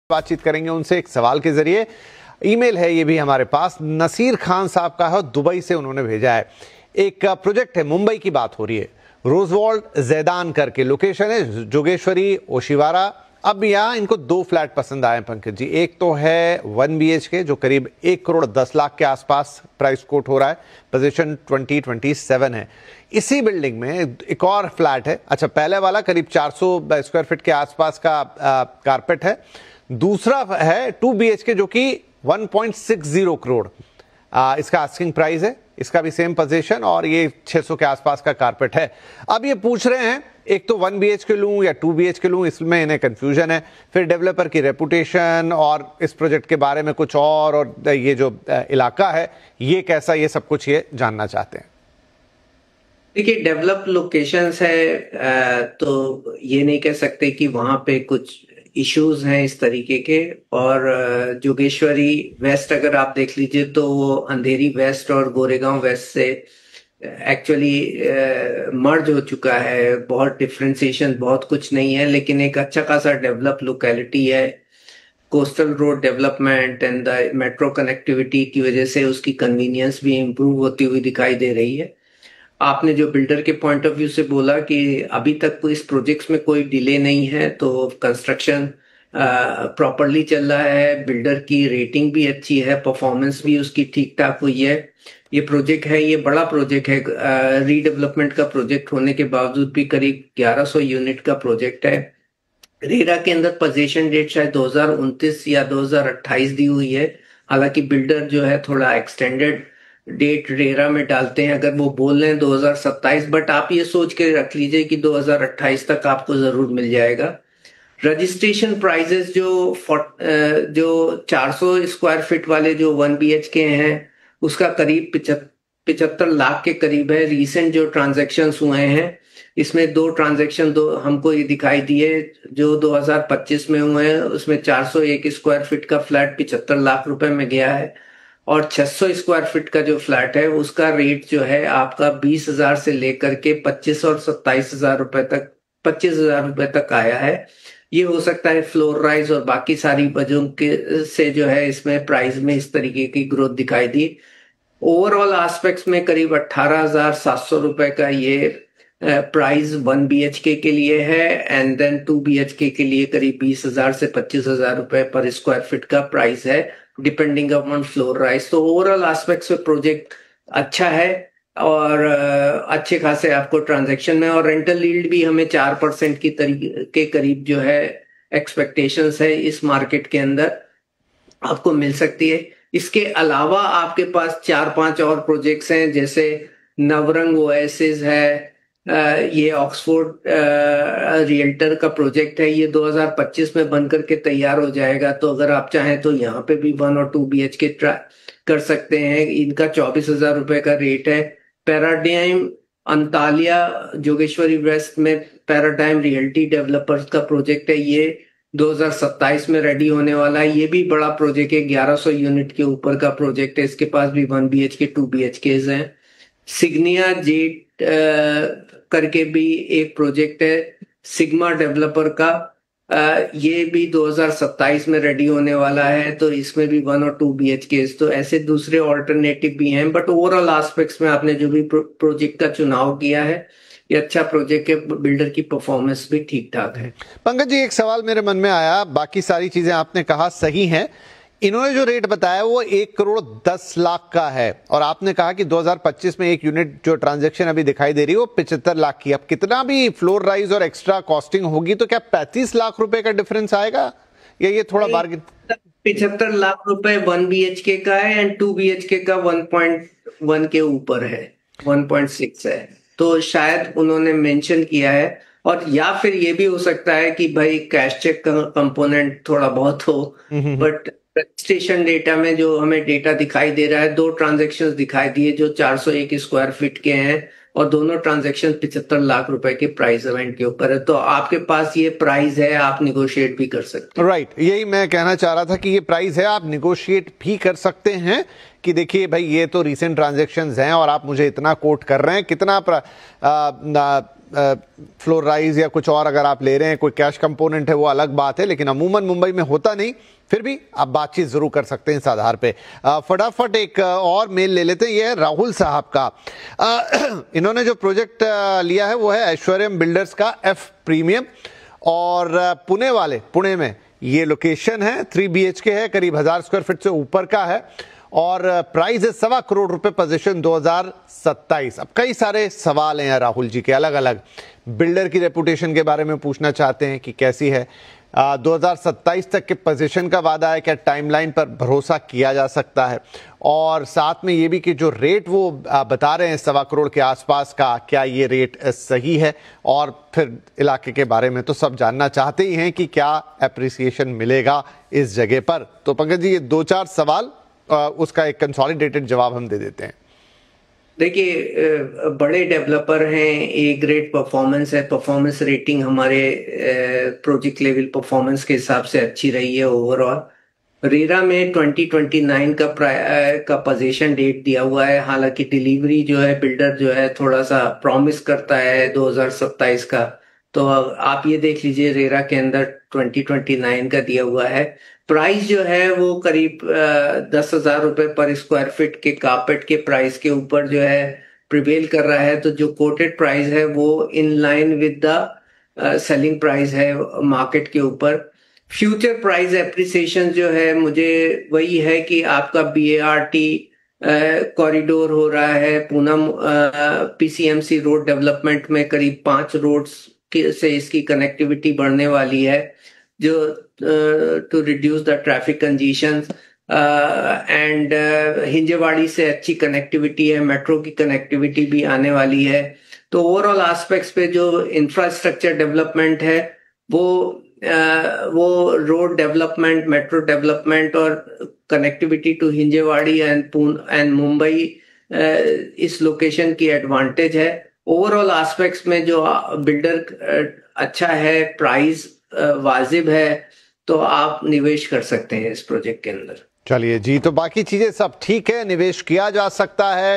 बातचीत करेंगे उनसे एक सवाल के जरिए। ईमेल है ये भी हमारे पास, नसीर खान साहब का है, दुबई से उन्होंने भेजा है। एक प्रोजेक्ट है, मुंबई की बात हो रही है, रोजवॉल्ड जैदान करके लोकेशन है, जोगेश्वरी ओशिवारा। अब यहाँ इनको दो फ्लैट पसंद आए पंकज जी। एक तो है 1 BHK जो करीब 1 करोड़ 10 लाख के आसपास प्राइस कोट हो रहा है, पोजीशन 2027 है। इसी बिल्डिंग में एक और फ्लैट है, अच्छा पहले वाला करीब 400 स्क्वायर फीट के आसपास का कारपेट है। दूसरा है 2 BHK जो कि 1.60 करोड़ इसका आस्किंग प्राइस है, इसका भी सेम पोजीशन और ये 600 के आसपास का कारपेट है। अब ये पूछ रहे हैं एक तो 1 BHK लूं या 2 BHK लूं, इसमें इन्हें कंफ्यूजन है। फिर डेवलपर की रेपुटेशन और इस प्रोजेक्ट के बारे में कुछ और ये जो इलाका है ये कैसा, ये सब कुछ ये जानना चाहते हैं। देखिए, डेवलप लोकेशंस है तो ये नहीं कह सकते कि वहां पे कुछ इश्यूज हैं इस तरीके के। और जोगेश्वरी वेस्ट अगर आप देख लीजिए तो वो अंधेरी वेस्ट और गोरेगांव वेस्ट से एक्चुअली मर्ज हो चुका है। बहुत डिफ्रेंसिएशन बहुत कुछ नहीं है, लेकिन एक अच्छा खासा डेवलप लोकेलिटी है। Coastal road development and the metro connectivity की वजह से उसकी कन्वीनियंस भी इम्प्रूव होती हुई दिखाई दे रही है। आपने जो बिल्डर के पॉइंट ऑफ व्यू से बोला कि अभी तक इस प्रोजेक्ट्स में कोई डिले नहीं है, तो कंस्ट्रक्शन प्रॉपरली चल रहा है, बिल्डर की रेटिंग भी अच्छी है, परफॉर्मेंस भी उसकी ठीक ठाक हुई है। ये प्रोजेक्ट है, ये बड़ा प्रोजेक्ट है, रीडेवलपमेंट का प्रोजेक्ट होने के बावजूद भी करीब 1100 यूनिट का प्रोजेक्ट है। रेरा के अंदर पोजीशन डेट शायद 2029 या 2028 दी हुई है। हालांकि बिल्डर जो है थोड़ा एक्सटेंडेड डेट रेरा में डालते हैं, अगर वो बोल रहे हैं 2027, बट आप ये सोच के रख लीजिए कि 2028 तक आपको जरूर मिल जाएगा। रजिस्ट्रेशन प्राइजेस जो 400 स्क्वायर फीट वाले जो 1 BHK हैं उसका करीब 75 लाख के करीब है। रीसेंट जो ट्रांजैक्शंस हुए हैं इसमें दो हमको ये दिखाई दिए जो 2025 में हुए हैं, उसमें 401 स्क्वायर फीट का फ्लैट 75 लाख रुपए में गया है और 600 स्क्वायर फीट का जो फ्लैट है उसका रेट जो है आपका 20,000 से लेकर के 25 और 27,000 रुपए तक 25,000 रुपए तक आया है। ये हो सकता है फ्लोर राइज और बाकी सारी वजहों के से जो है इसमें प्राइस में इस तरीके की ग्रोथ दिखाई दी। ओवरऑल एस्पेक्ट्स में करीब 18,700 रुपए का ये प्राइस 1 BHK के लिए है एंड देन 2 BHK के लिए करीब 20,000 से 25,000 रुपए पर स्क्वायर फीट का प्राइस है, डिपेंडिंग अपॉन फ्लोर राइज। तो ओवरऑल एस्पेक्ट्स में प्रोजेक्ट अच्छा है और अच्छे खासे आपको ट्रांजैक्शन में और रेंटल यील्ड भी हमें 4% के करीब जो है एक्सपेक्टेशंस है इस मार्केट के अंदर आपको मिल सकती है। इसके अलावा आपके पास 4-5 और प्रोजेक्ट्स हैं, जैसे नवरंग ओएसिस है, ये ऑक्सफोर्ड रियल्टर का प्रोजेक्ट है, ये 2025 में बन करके तैयार हो जाएगा। तो अगर आप चाहें तो यहाँ पे भी 1 और 2 BHK कर सकते हैं। इनका 24,000 रुपए का रेट है। पैराडाइम अंतालिया जोगेश्वरी वेस्ट में पैराडाइम रियल्टी डेवलपर्स का प्रोजेक्ट है, ये 2027 में रेडी होने वाला है। ये भी बड़ा प्रोजेक्ट है, 1100 यूनिट के ऊपर का प्रोजेक्ट है। इसके पास भी 1 BHK 2 BHKs हैं। सिग्निया जेट करके भी एक प्रोजेक्ट है सिग्मा डेवलपर का, ये भी 2027 में रेडी होने वाला है, तो इसमें भी 1 और 2 BHKs। तो ऐसे दूसरे ऑल्टरनेटिव भी हैं, बट ओवरऑल एस्पेक्ट्स में आपने जो भी प्रोजेक्ट का चुनाव किया है ये अच्छा प्रोजेक्ट है, बिल्डर की परफॉर्मेंस भी ठीक ठाक है। पंकज जी, एक सवाल मेरे मन में आया, बाकी सारी चीजें आपने कहा सही हैं, इन्होंने जो रेट बताया वो 1 करोड़ 10 लाख का है और आपने कहा कि 2025 में एक यूनिट जो ट्रांजैक्शन अभी दिखाई दे रही है वो 75 लाख की। अब कितना भी फ्लोर राइज और एक्स्ट्रा कॉस्टिंग होगी तो क्या 35 लाख रुपए का डिफरेंस आएगा या ये थोड़ा बार्गेन? 75 लाख रुपए 1 BHK का है एंड 2 BHK का 1.1 के ऊपर है, 1.6 है, तो शायद उन्होंने मेंशन किया है। और या फिर ये भी हो सकता है कि भाई कैश चेक का कंपोनेंट थोड़ा बहुत हो, बट रजिस्ट्रेशन डेटा में जो हमें डेटा दिखाई दे रहा है, 2 ट्रांजैक्शंस दिखाई दिए जो 401 स्क्वायर फीट के हैं और दोनों ट्रांजैक्शन 75 लाख रुपए के प्राइस इवेंट के ऊपर है। तो आपके पास ये प्राइस है, आप निगोशिएट भी कर सकते हैं। राइट, यही मैं कहना चाह रहा था कि ये प्राइस है, आप निगोशिएट भी कर सकते हैं। कि देखिए भाई ये तो रीसेंट ट्रांजैक्शंस हैं और आप मुझे इतना कोट कर रहे हैं, कितना फ्लोर राइज या कुछ और अगर आप ले रहे हैं, कोई कैश कंपोनेंट है वो अलग बात है, लेकिन अमूमन मुंबई में होता नहीं, फिर भी आप बातचीत जरूर कर सकते हैं इस आधार पे। फटाफट एक और मेल ले लेते हैं, ये है राहुल साहब का। इन्होंने जो प्रोजेक्ट लिया है वो है ऐश्वर्यम बिल्डर्स का एफ प्रीमियम, और पुणे में ये लोकेशन है, 3 BHK है, करीब 1000 स्क्वायर फीट से ऊपर का है, और प्राइस है 1.25 करोड़ रुपए, पोजीशन 2027। अब कई सारे सवाल हैं राहुल जी के अलग अलग, बिल्डर की रेपुटेशन के बारे में पूछना चाहते हैं कि कैसी है, 2027 तक के पोजीशन का वादा है, क्या टाइमलाइन पर भरोसा किया जा सकता है, और साथ में ये भी कि जो रेट वो बता रहे हैं 1.25 करोड़ के आसपास का, क्या ये रेट सही है, और फिर इलाके के बारे में तो सब जानना चाहते ही हैं कि क्या एप्रिसिएशन मिलेगा इस जगह पर। तो पंकज जी ये 2-4 सवाल, उसका एक कंसोलिडेटेड जवाब हम दे देते हैं। देखिए, बड़े डेवलपर हैं, ए ग्रेड परफॉर्मेंस है, परफॉर्मेंस रेटिंग हमारे प्रोजेक्ट लेवल परफॉर्मेंस के हिसाब से अच्छी रही है ओवरऑल। रेरा में 2029 का पोजीशन डेट दिया हुआ है, हालांकि डिलीवरी जो है बिल्डर जो है थोड़ा सा प्रॉमिस करता है 2027 का, तो आप ये देख लीजिए रेरा के अंदर 2029 का दिया हुआ है। प्राइस जो है वो करीब 10,000 रुपए पर स्क्वायर फीट के कारपेट के प्राइस के ऊपर जो है प्रिवेल कर रहा है, तो जो कोटेड प्राइस है वो in line with the selling price है मार्केट के ऊपर। फ्यूचर प्राइस एप्रिसिएशन जो है मुझे वही है कि आपका BART कॉरिडोर हो रहा है, पूनम PCMC रोड डेवलपमेंट में करीब 5 रोड्स से इसकी कनेक्टिविटी बढ़ने वाली है, जो to reduce the traffic congestion, and Hinjewadi से अच्छी कनेक्टिविटी है, मेट्रो की कनेक्टिविटी भी आने वाली है। तो ओवरऑल एस्पेक्ट्स पे जो इंफ्रास्ट्रक्चर डेवलपमेंट है वो रोड डेवलपमेंट, मेट्रो डेवलपमेंट और connectivity to Hinjewadi and Mumbai इस लोकेशन की एडवांटेज है। ओवरऑल एस्पेक्ट्स में जो बिल्डर अच्छा है, प्राइस वाजिब है, तो आप निवेश कर सकते हैं इस प्रोजेक्ट के अंदर। चलिए जी, तो बाकी चीजें सब ठीक है, निवेश किया जा सकता है,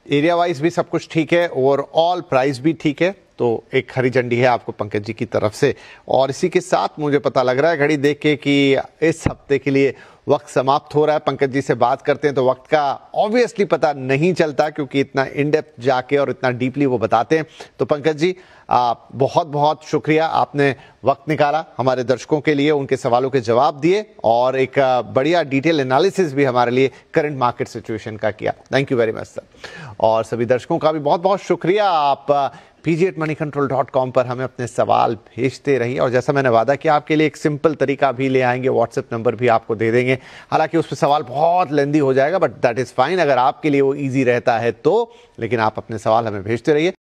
एरिया वाइज भी सब कुछ ठीक है, ओवरऑल प्राइस भी ठीक है, तो एक हरी झंडी है आपको पंकज जी की तरफ से। और इसी के साथ मुझे पता लग रहा है घड़ी देख के कि इस हफ्ते के लिए वक्त समाप्त हो रहा है। पंकज जी से बात करते हैं तो वक्त का ऑब्वियसली पता नहीं चलता, क्योंकि इतना इन डेप्थ जाके और इतना डीपली वो बताते हैं। तो पंकज जी बहुत बहुत शुक्रिया, आपने वक्त निकाला हमारे दर्शकों के लिए, उनके सवालों के जवाब दिए और एक बढ़िया डिटेल एनालिसिस भी हमारे लिए करंट मार्केट सिचुएशन का किया। Thank you very much sir. और सभी दर्शकों का भी बहुत बहुत शुक्रिया, आप pg@moneycontrol.com पर हमें अपने सवाल भेजते रहिए, और जैसा मैंने वादा किया आपके लिए एक सिंपल तरीका भी ले आएंगे, व्हाट्सएप नंबर भी आपको दे देंगे। हालांकि उस पर सवाल बहुत लेंदी हो जाएगा, बट दैट इज फाइन, अगर आपके लिए वो इजी रहता है तो, लेकिन आप अपने सवाल हमें भेजते रहिए।